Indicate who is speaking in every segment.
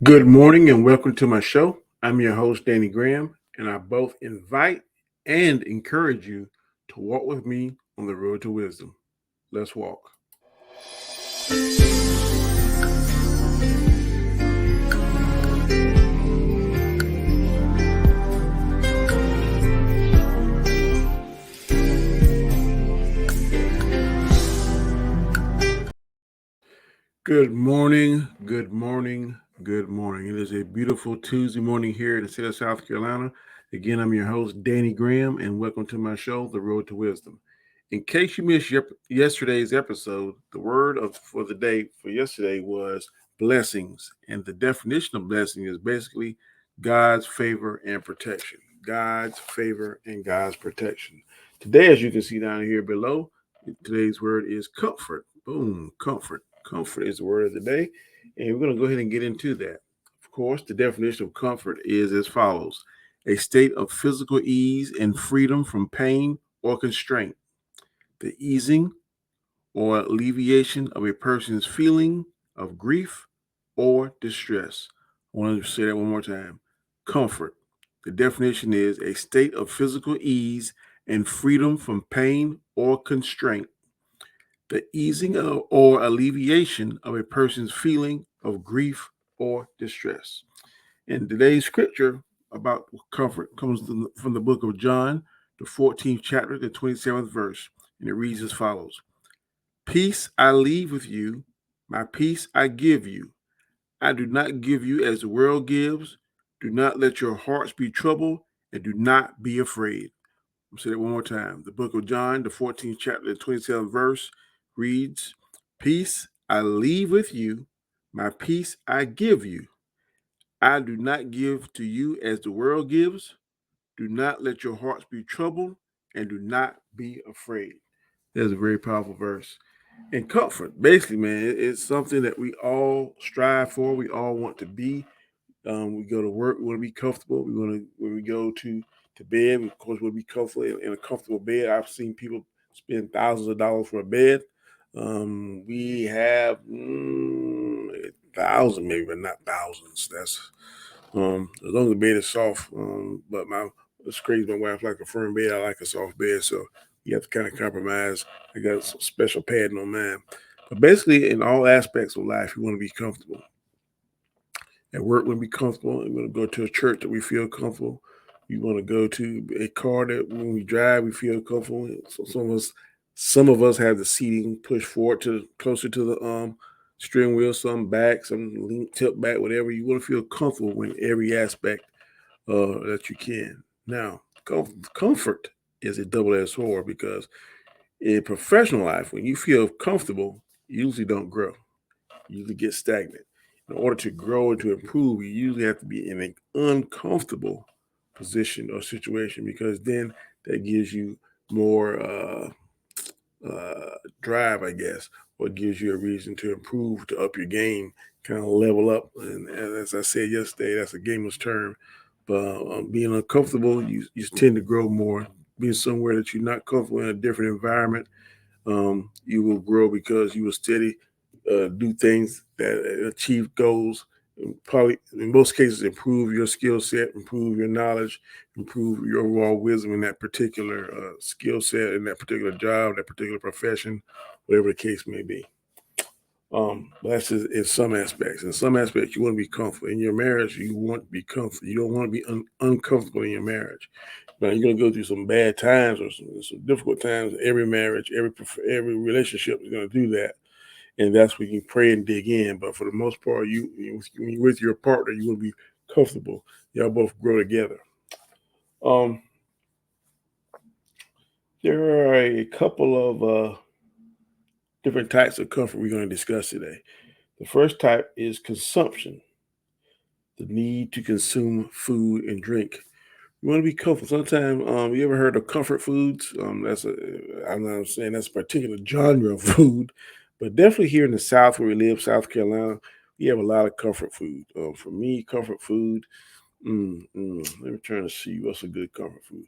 Speaker 1: Good morning and welcome to my show. I'm your host, Danny Graham, and I both invite and encourage you to walk with me on the road to wisdom. Let's walk. Good morning, good morning, good morning. It is a beautiful Tuesday morning here in the state of South Carolina. Again, I'm your host, Danny Graham, and welcome to my show, The Road to Wisdom. In case you missed yesterday's episode, the word for the day for yesterday was blessings. And the definition of blessing is basically God's favor and protection. God's favor and God's protection. Today, as you can see down here below, today's word is comfort. Boom, comfort. Comfort is the word of the day. And we're going to go ahead and get into that. Of course, the definition of comfort is as follows: a state of physical ease and freedom from pain or constraint, the easing or alleviation of a person's feeling of grief or distress. I want to say that one more time. Comfort. The definition is a state of physical ease and freedom from pain or constraint, the easing or alleviation of a person's feeling of grief or distress. And today's scripture about comfort comes from the book of John, the 14th chapter, the 27th verse. And it reads as follows: Peace I leave with you, my peace I give you. I do not give you as the world gives. Do not let your hearts be troubled, and do not be afraid. I'll say that one more time. The book of John, the 14th chapter, the 27th verse reads, Peace I leave with you, my peace I give you. I do not give to you as the world gives. Do not let your hearts be troubled, and do not be afraid. That's a very powerful verse. And comfort, basically, man, it's something that we all strive for. We all want to be. We go to work, we want to be comfortable. We want to when we go to bed, of course, we'll be comfortable in a comfortable bed. I've seen people spend thousands of dollars for a bed. We have thousands, maybe, but not thousands. That's as long as the bed is soft. But it's crazy. My wife like a firm bed. I like a soft bed, so you have to kind of compromise. I got some special padding on mine. But basically, in all aspects of life, you want to be comfortable. At work, we want to be comfortable. We want to go to a church that we feel comfortable. We want to go to a car that when we drive, we feel comfortable. So some of us have the seating pushed forward to closer to the steering wheel, some back, some lean tilt back, whatever. You want to feel comfortable in every aspect that you can. Now, comfort is a double-edged sword because in professional life, when you feel comfortable, you usually don't grow. You usually get stagnant. In order to grow and to improve, you usually have to be in an uncomfortable position or situation because then that gives you more drive, I guess, or gives you a reason to improve, to up your game, kind of level up. And as I said yesterday, that's a gamer's term. But being uncomfortable, you tend to grow more. Being somewhere that you're not comfortable in a different environment, you will grow because you will steady do things that achieve goals, and probably in most cases improve your skill set, improve your knowledge, improve your overall wisdom in that particular skill set, in that particular job, that particular profession, whatever the case may be. But that's just in some aspects. In some aspects, you want to be comfortable. In your marriage, you want to be comfortable. You don't want to be uncomfortable in your marriage. Now, you're going to go through some bad times or some difficult times. Every marriage, every relationship is going to do that, and that's when you pray and dig in. But for the most part, when you're with your partner, you want to be comfortable. Y'all both grow together. Um, there are a couple of different types of comfort we're going to discuss today. The first type is consumption, the need to consume food and drink. You want to be comfortable. Sometimes, you ever heard of comfort foods? I'm not saying that's a particular genre of food, but definitely here in the South where we live, South Carolina, we have a lot of comfort food. For me, comfort food. Let me try to see what's a good comfort food.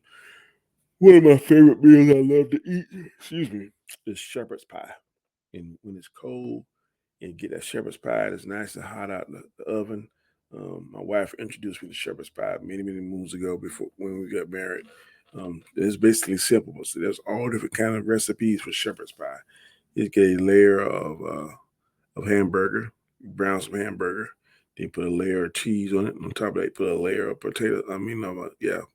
Speaker 1: One of my favorite meals I love to eat, excuse me, is shepherd's pie. And when it's cold, and get that shepherd's pie that's nice and hot out the oven. My wife introduced me to shepherd's pie many, many moons ago before when we got married. It's basically simple, but so there's all different kind of recipes for shepherd's pie. You get a layer of hamburger, brown some hamburger. Then you put a layer of cheese on it. On top of that, you put a layer of potato.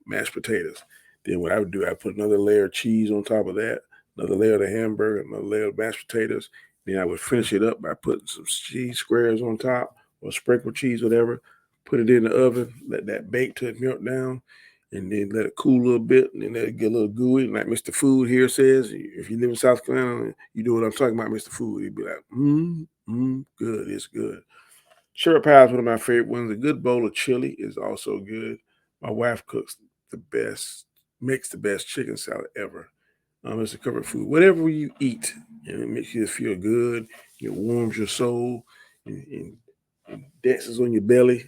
Speaker 1: Mashed potatoes. Then what I would do, I put another layer of cheese on top of that, another layer of the hamburger, another layer of mashed potatoes. Then I would finish it up by putting some cheese squares on top or sprinkled cheese, whatever. Put it in the oven, let that bake till it melt down, and then let it cool a little bit, and then let it get a little gooey. Like Mr. Food here says, if you live in South Carolina, you know what I'm talking about, Mr. Food. He'd be like, good, it's good. Shepherd pie is one of my favorite ones. A good bowl of chili is also good. My wife cooks the best, makes the best chicken salad ever. It's a comfort food. Whatever you eat, and it makes you feel good. It warms your soul and dances on your belly.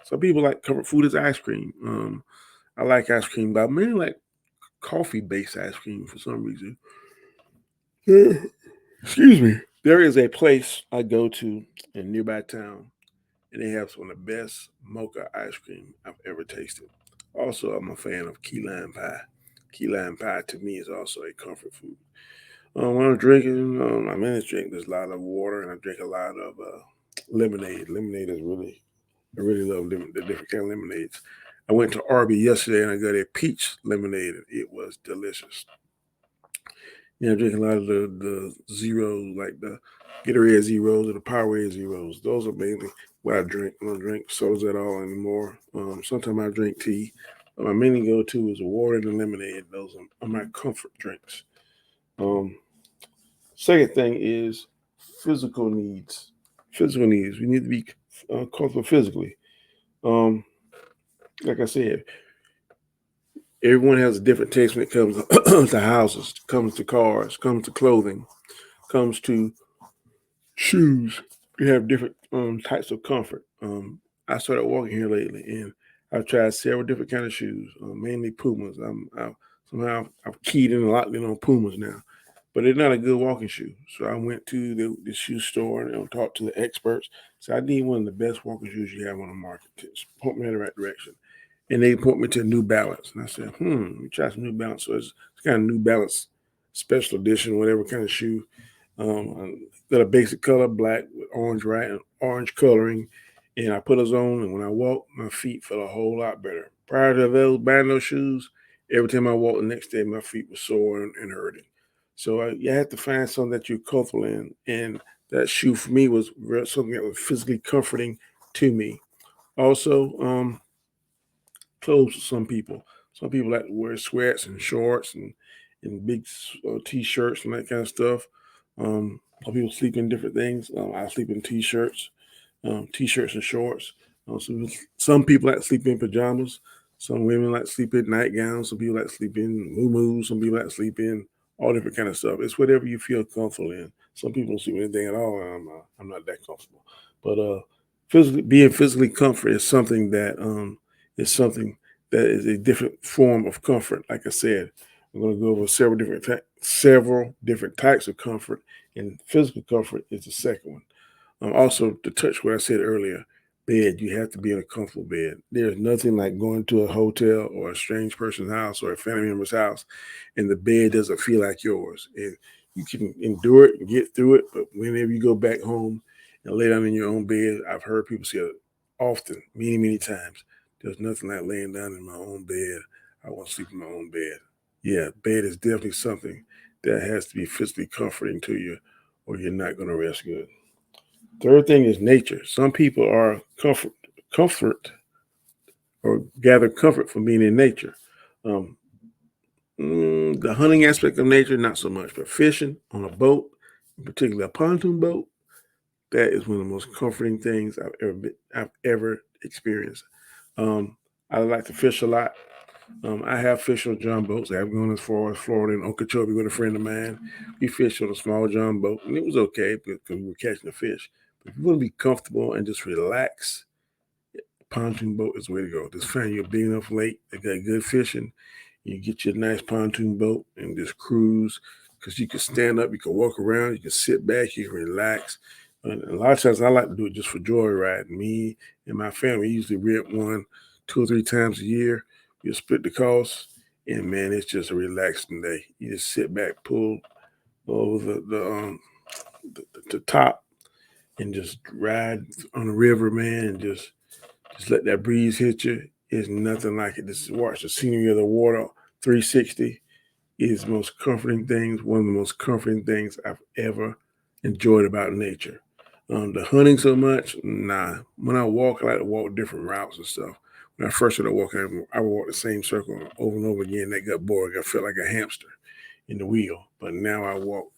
Speaker 1: Some people like comfort food as ice cream. I like ice cream, but I mainly like coffee-based ice cream for some reason. Excuse me. There is a place I go to in nearby town, and they have some of the best mocha ice cream I've ever tasted. Also, I'm a fan of key lime pie. Key lime pie to me is also a comfort food. When I'm drinking, I mainly drink there's a lot of water, and I drink a lot of lemonade. Lemonade is really, I really love the different kind of lemonades. I went to Arby yesterday and I got a peach lemonade, and it was delicious. I drink a lot of the zeros, like the Gatorade zeros or the Powerade zeros. Those are mainly what I drink. I don't drink sodas at all anymore. Sometimes I drink tea. But my main go to is water and lemonade. Those are my comfort drinks. Um, Second thing is physical needs. Physical needs. We need to be comfortable physically. Um, like I said, everyone has a different taste when it comes to houses, comes to cars, comes to clothing, comes to shoes. We have different types of comfort. I started walking here lately, and I've tried several different kind of shoes, mainly Pumas. Somehow I've keyed in a lot on Pumas now, but they're not a good walking shoe. So I went to the shoe store and talked to the experts. So I need one of the best walking shoes you have on the market to point me in the right direction. And they point me to New Balance, and I said, let me try some New Balance. So it's kind of New Balance special edition, whatever kind of shoe. Got a basic color, black with orange coloring, and I put those on. And when I walked, my feet felt a whole lot better. Prior to buying those shoes, every time I walked the next day, my feet were sore and hurting. So you have to find something that you're comfortable in, and that shoe for me was something that was physically comforting to me. Also, clothes for some people. Some people like to wear sweats and shorts and big t-shirts and that kind of stuff. Some people sleep in different things. I sleep in t-shirts and shorts. Some people like to sleep in pajamas. Some women like to sleep in nightgowns. Some people like to sleep in muumuus. Some people like to sleep in all different kind of stuff. It's whatever you feel comfortable in. Some people don't sleep in anything at all, and I'm not that comfortable. But being physically comfortable is something that is a different form of comfort. Like I said, I'm going to go over several different types of comfort, and physical comfort is the second one. Also, to touch what I said earlier, bed, you have to be in a comfortable bed. There's nothing like going to a hotel or a strange person's house or a family member's house, and the bed doesn't feel like yours. And you can endure it and get through it, but whenever you go back home and lay down in your own bed, I've heard people say it often, many, many times. There's nothing like laying down in my own bed. I want to sleep in my own bed. Yeah, bed is definitely something that has to be physically comforting to you, or you're not going to rest good. Third thing is nature. Some people are comfort or gather comfort from being in nature. Um, the hunting aspect of nature, not so much, but fishing on a boat, particularly a pontoon boat, that is one of the most comforting things I've ever experienced. Um, I like to fish a lot. I have fished on John boats. I've gone as far as Florida and Okeechobee with a friend of mine. We fished on a small John boat, and it was okay because we were catching the fish. But if you want to be comfortable and just relax, pontoon boat is the way to go. Just find you a big enough lake that got good fishing. You get your nice pontoon boat and just cruise because you can stand up, you can walk around, you can sit back, you can relax. And a lot of times I like to do it just for joyride. Me and my family usually rent one 2 or 3 times a year. You split the cost, and man, it's just a relaxing day. You just sit back, pull over the top, and just ride on the river, man, and just let that breeze hit you. It's nothing like it. Just watch the scenery of the water 360 is the most comforting things, one of the most comforting things I've ever enjoyed about nature. The hunting so much, nah. When I walk, I like to walk different routes and stuff. When I first started walking, I would walk the same circle over and over again. That got boring. I felt like a hamster in the wheel. But now I walk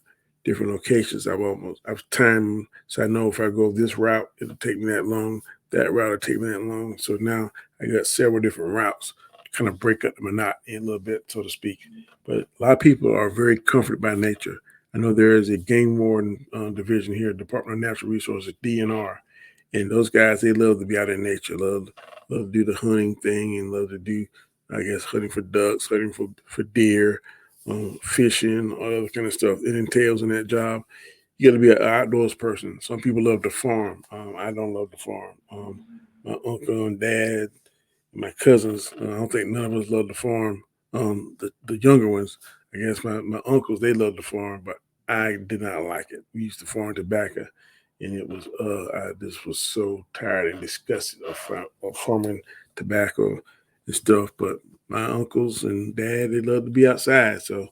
Speaker 1: different locations. I've timed so I know if I go this route, it'll take me that long. That route will take me that long. So now I got several different routes to kind of break up the monotony a little bit, so to speak. But a lot of people are very comforted by nature. I know there is a game warden division here, Department of Natural Resources, DNR, and those guys, they love to be out in nature, love to do the hunting thing, and love to do, I guess, hunting for ducks, hunting for deer, fishing, all other kind of stuff. It entails in that job. You got to be an outdoors person. Some people love to farm. I don't love to farm. My uncle and dad, my cousins, I don't think none of us love to farm. The younger ones, I guess my uncles, they love to farm, but I did not like it. We used to farm tobacco, and it was I just was so tired and disgusted of farming tobacco and stuff. But my uncles and dad, they love to be outside, so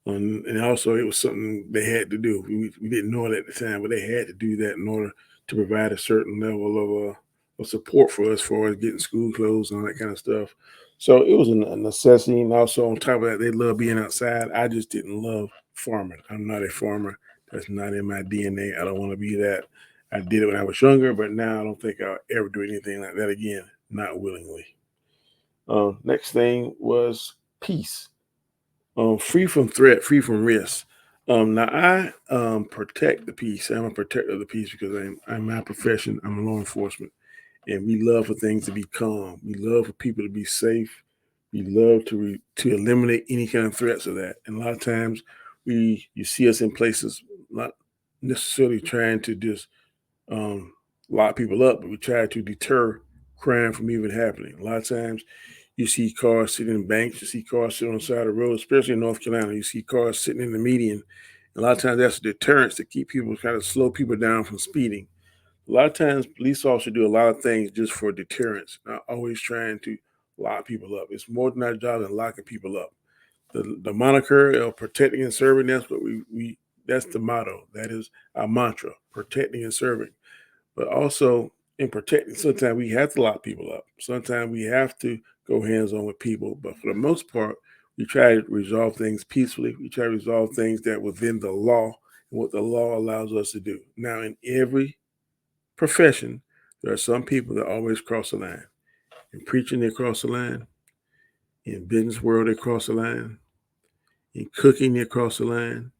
Speaker 1: and also it was something they had to do. We didn't know it at the time, but they had to do that in order to provide a certain level of support for us, for us getting school clothes and all that kind of stuff. So it was a necessity. And also on top of that, they love being outside. I just didn't love farming. I'm not a farmer. That's not in my DNA. I don't want to be that. I did it when I was younger, but now I don't think I'll ever do anything like that again, not willingly. Next thing was peace, free from threat, free from risk. Now I protect the peace. I'm a protector of the peace because I'm my profession. I'm a law enforcement, and we love for things to be calm. We love for people to be safe. We love to eliminate any kind of threats of that. And a lot of times, you see us in places not necessarily trying to just um, lock people up, but we try to deter crime from even happening. A lot of times, you see cars sitting in banks, you see cars sitting on the side of the road, especially in North Carolina. You see cars sitting in the median. A lot of times, that's a deterrence to keep people, kind of slow people down from speeding. A lot of times, police officers do a lot of things just for deterrence, not always trying to lock people up. It's more than our job than locking people up. The moniker of protecting and serving, that's what we that's the motto. That is our mantra, protecting and serving. But also in protecting, sometimes we have to lock people up. Sometimes we have to go hands on with people. But for the most part, we try to resolve things peacefully. We try to resolve things that within the law and what the law allows us to do. Now, in every profession, there are some people that always cross the line. In preaching, they cross the line. In business world, they cross the line. In cooking, they cross the line.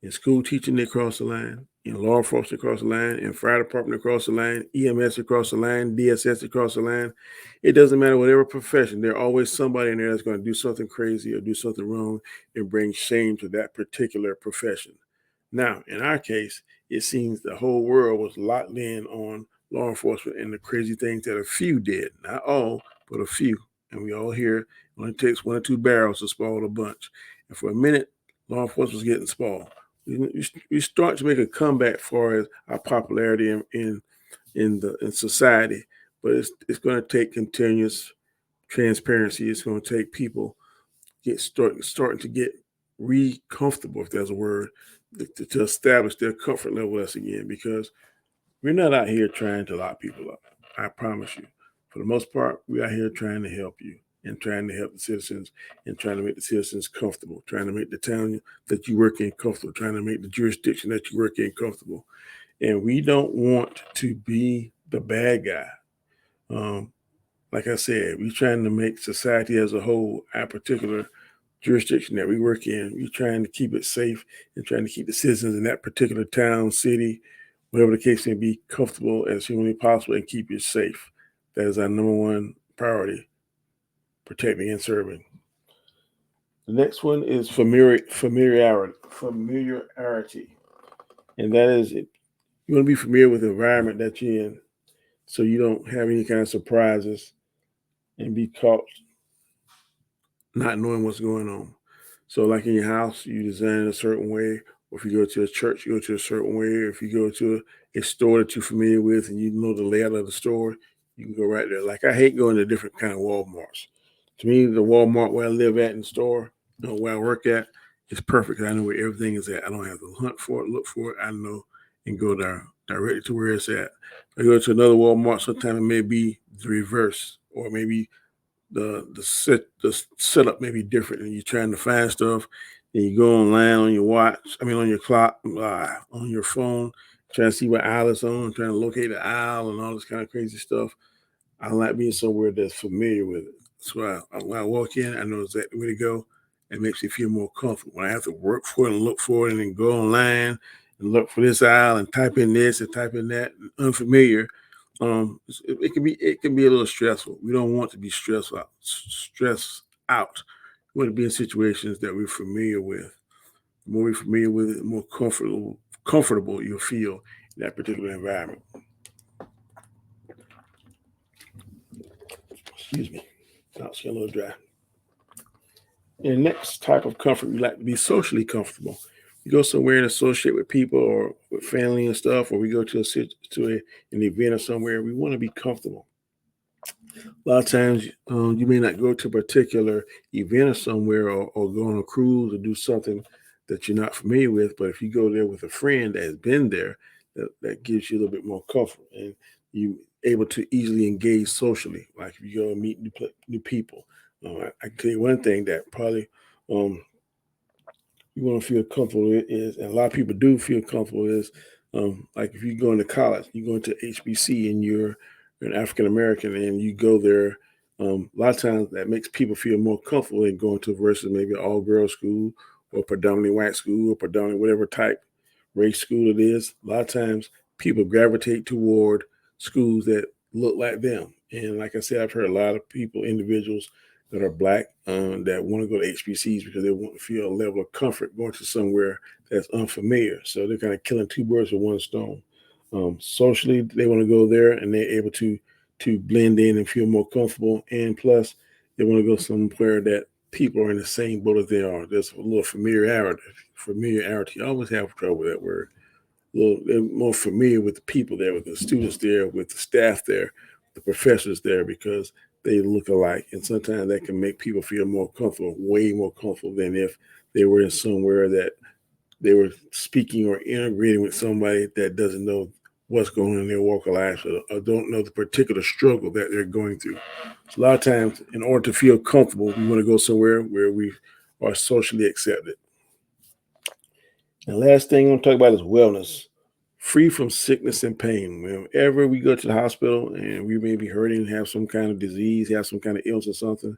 Speaker 1: In school teaching, they cross the line. In law enforcement, they cross the line. In fire department, they cross the line. EMS, they cross the line. DSS, they cross the line. It doesn't matter whatever profession. There's always somebody in there that's going to do something crazy or do something wrong and bring shame to that particular profession. Now, in our case, it seems the whole world was locked in on law enforcement and the crazy things that a few did. Not all, but a few. And we all hear it only takes 1 or 2 barrels to spoil a bunch. And for a minute, law enforcement was getting spoiled. We start to make a comeback for as our popularity in society, but it's going to take continuous transparency. It's going to take people starting to get comfortable, if there's a word, to establish their comfort level with us again. Because we're not out here trying to lock people up. I promise you. For the most part, we're out here trying to help you and trying to help the citizens and trying to make the citizens comfortable, trying to make the town that you work in comfortable, trying to make the jurisdiction that you work in comfortable. And we don't want to be the bad guy. Um, like I said, we're trying to make society as a whole, our particular jurisdiction that we work in, we're trying to keep it safe and trying to keep the citizens in that particular town, city, whatever the case may be, comfortable as humanly possible and keep you safe. That is our number one priority, protecting and serving. The next one is familiarity. And that is it. You want to be familiar with the environment that you're in so you don't have any kind of surprises and be caught not knowing what's going on. So, like in your house, you design it a certain way. Or if you go to a church, you go to a certain way. Or if you go to a store that you're familiar with and you know the layout of the store, you can go right there. Like I hate going to different kind of Walmarts. To me, the Walmart where I live at in the store, where I work at, is perfect. I know where everything is at. I don't have to hunt for it, look for it. I know and go there directly to where it's at. If I go to another Walmart, sometimes it may be the reverse, or maybe the setup may be different, and you're trying to find stuff, and you go online on your watch, on your clock, on your phone, trying to see what aisle it's on, trying to locate the aisle and all this kind of crazy stuff. I like being somewhere that's familiar with it. So when I walk in, I know exactly where to go. It makes me feel more comfortable. When I have to work for it and look for it and then go online and look for this aisle and type in this and type in that, unfamiliar, it can be a little stressful. We don't want to be stressed out. We want to be in situations that we're familiar with. The more we're familiar with it, the more comfortable you'll feel in that particular environment. Excuse me. It's getting a little dry. And the next type of comfort, we like to be socially comfortable. We go somewhere and associate with people or with family and stuff, or we go to an event or somewhere. We want to be comfortable. A lot of times, you may not go to a particular event or somewhere, or go on a cruise or do something that you're not familiar with. But if you go there with a friend that has been there, that gives you a little bit more comfort, and you able to easily engage socially. Like if you go and meet new people. I can tell you one thing that probably um, you want to feel comfortable with is, and a lot of people do feel comfortable is, like if you go into college, you go into HBC and you're an African American and you go there, a lot of times that makes people feel more comfortable than going to versus maybe an all girls school or predominantly white school or predominantly whatever type race school it is. A lot of times people gravitate toward schools that look like them. And like I said, I've heard a lot of people, individuals that are black, that want to go to HBCs because they want to feel a level of comfort going to somewhere that's unfamiliar. So they're kind of killing two birds with one stone. Socially, they want to go there and they're able to blend in and feel more comfortable. And plus, they want to go somewhere that people are in the same boat as they are. There's a little familiarity. Familiarity. I always have trouble with that word. They're more familiar with the people there, with the students there, with the staff there, the professors there, because they look alike. And sometimes that can make people feel more comfortable, way more comfortable than if they were in somewhere that they were speaking or integrating with somebody that doesn't know what's going on in their walk of life, or don't know the particular struggle that they're going through. So a lot of times, in order to feel comfortable, we want to go somewhere where we are socially accepted. And last thing I want to talk about is wellness, free from sickness and pain. Whenever we go to the hospital and we may be hurting, have some kind of disease, have some kind of illness or something,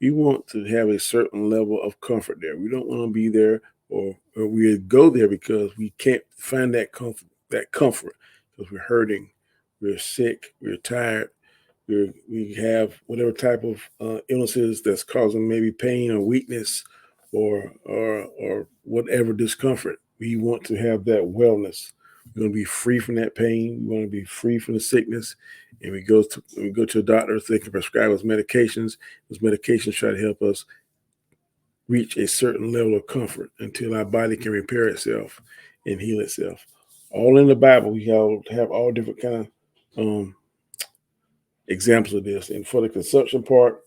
Speaker 1: we want to have a certain level of comfort there. We don't want to be there, or we go there because we can't find that comfort because we're hurting, we're sick, we're tired, we have whatever type of illnesses that's causing maybe pain or weakness, or whatever discomfort. We want to have that wellness. We want to be free from that pain. We want to be free from the sickness. And we go to a doctor so they can prescribe us medications. Those medications try to help us reach a certain level of comfort until our body can repair itself and heal itself. All in the Bible, we have all different kind of examples of this. And for the consumption part,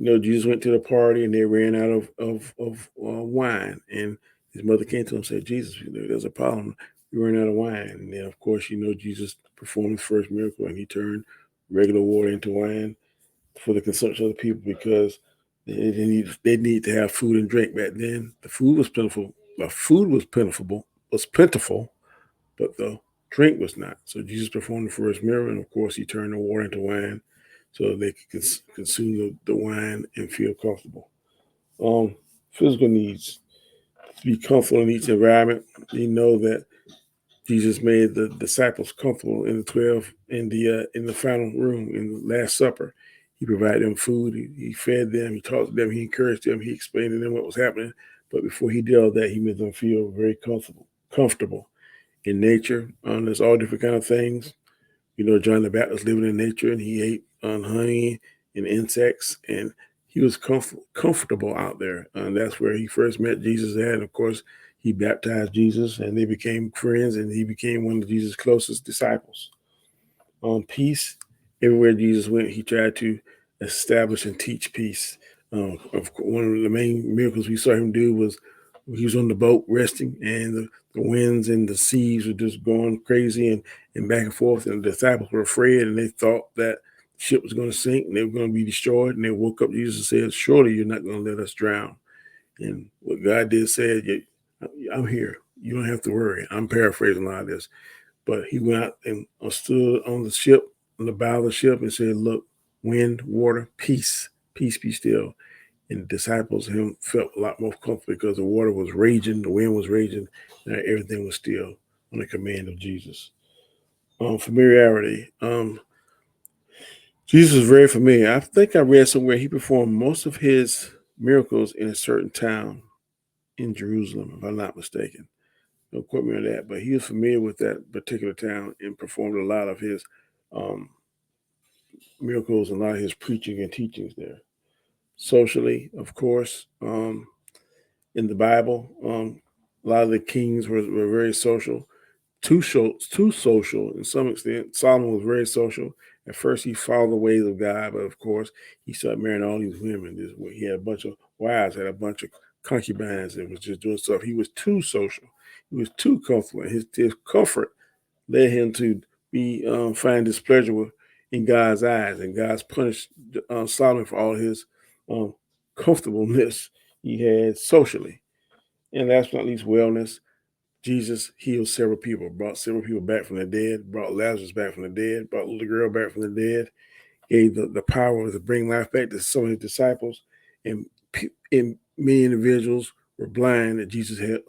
Speaker 1: Jesus went to the party and they ran out of wine. And his mother came to him and said, Jesus, there's a problem. We ran out of wine. And then, of course, Jesus performed his first miracle and he turned regular water into wine for the consumption of the people because they need to have food and drink. Back then, the food was plentiful. The food was plentiful, but the drink was not. So Jesus performed the first miracle, and of course, he turned the water into wine so they could consume the wine and feel comfortable. Physical needs, to be comfortable in each environment. You know that Jesus made the disciples comfortable in the 12 in the final room in the Last Supper. He provided them food. He fed them. He talked to them. He encouraged them. He explained to them what was happening. But before he did all that, he made them feel very comfortable. in nature. There's all different kind of things. John the Baptist living in nature, and he ate honey and insects, and he was comfortable out there. And that's where he first met Jesus at. And of course, he baptized Jesus, and they became friends, and he became one of Jesus' closest disciples. Peace, everywhere Jesus went, he tried to establish and teach peace. One of the main miracles we saw him do was he was on the boat resting, and the winds and the seas were just going crazy and back and forth. And the disciples were afraid, and they thought that the ship was going to sink and they were going to be destroyed. And they woke up Jesus and said, "Surely you're not going to let us drown." And what God did said, "I'm here. You don't have to worry." I'm paraphrasing a lot of this. But he went out and stood on the ship, on the bow of the ship, and said, "Look, wind, water, peace, peace be still." And the disciples him felt a lot more comfortable because the water was raging, the wind was raging, and everything was still on the command of Jesus. Familiarity. Jesus was very familiar. I think I read somewhere he performed most of his miracles in a certain town in Jerusalem, if I'm not mistaken. Don't quote me on that, but he was familiar with that particular town and performed a lot of his miracles and a lot of his preaching and teachings there. Socially, of course, in the Bible, a lot of the kings were very social, too social in some extent. Solomon was very social. At first, he followed the ways of God, but of course, he started marrying all these women. He had a bunch of wives, had a bunch of concubines, and was just doing stuff. He was too social. He was too comfortable. His comfort led him to find displeasure in God's eyes, and God's punished Solomon for all his comfortableness he had socially. And last but not least, wellness. Jesus healed several people, brought several people back from the dead, brought Lazarus back from the dead, brought the little girl back from the dead, gave the power to bring life back to some of his disciples, and many individuals were blind that Jesus had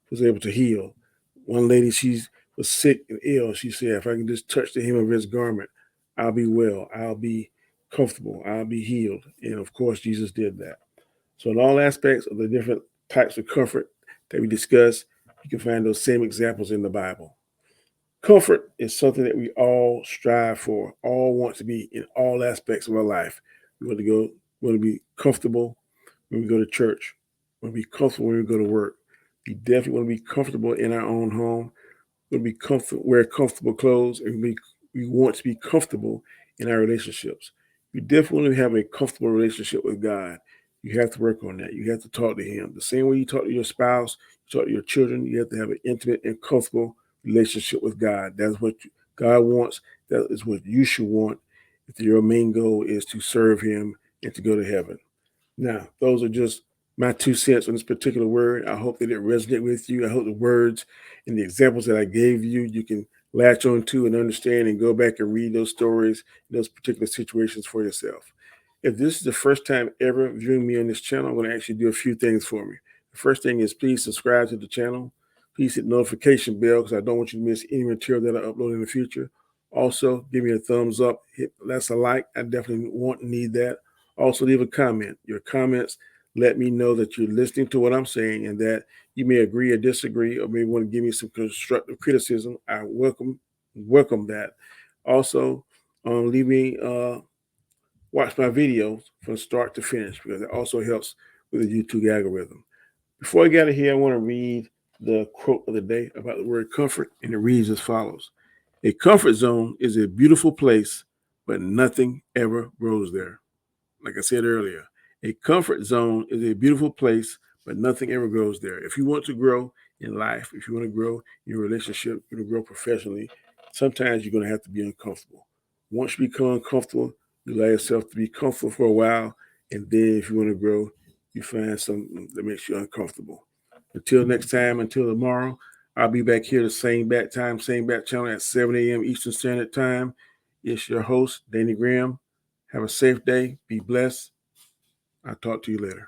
Speaker 1: was able to heal. One lady, she was sick and ill. She said, "If I can just touch the hem of his garment, I'll be well. I'll be comfortable. I'll be healed." And of course, Jesus did that. So in all aspects of the different types of comfort that we discuss, you can find those same examples in the Bible. Comfort is something that we all strive for, all want to be in all aspects of our life. We want to be comfortable when we go to church. We want to be comfortable when we go to work. We definitely want to be comfortable in our own home. We want to be comfortable, wear comfortable clothes, and we want to be comfortable in our relationships. We definitely have a comfortable relationship with God. You have to work on that. You have to talk to Him. The same way you talk to your spouse, you talk to your children, you have to have an intimate and comfortable relationship with God. That's what God wants. That is what you should want if your main goal is to serve Him and to go to heaven. Now, those are just my 2 cents on this particular word. I hope that it resonated with you. I hope the words and the examples that I gave you, you can latch on to and understand and go back and read those stories, those particular situations for yourself. If this is the first time ever viewing me on this channel, I'm going to actually do a few things for me. The first thing is please subscribe to the channel. Please hit the notification bell because I don't want you to miss any material that I upload in the future. Also, give me a thumbs up. That's a like. I definitely want and need that. Also, leave a comment. Your comments let me know that you're listening to what I'm saying and that you may agree or disagree or maybe want to give me some constructive criticism. I welcome that. Also, leave me watch my videos from start to finish because it also helps with the YouTube algorithm. Before I get out of here, I want to read the quote of the day about the word comfort, and it reads as follows. A comfort zone is a beautiful place, but nothing ever grows there. Like I said earlier, a comfort zone is a beautiful place, but nothing ever grows there. If you want to grow in life, if you want to grow in your relationship, you want to grow professionally, sometimes you're going to have to be uncomfortable. Once you become uncomfortable, you allow yourself to be comfortable for a while, and then if you want to grow, you find something that makes you uncomfortable. Until next time, until tomorrow, I'll be back here the same bat time, same bat channel at 7 a.m. Eastern Standard Time. It's your host, Danny Graham. Have a safe day. Be blessed. I'll talk to you later.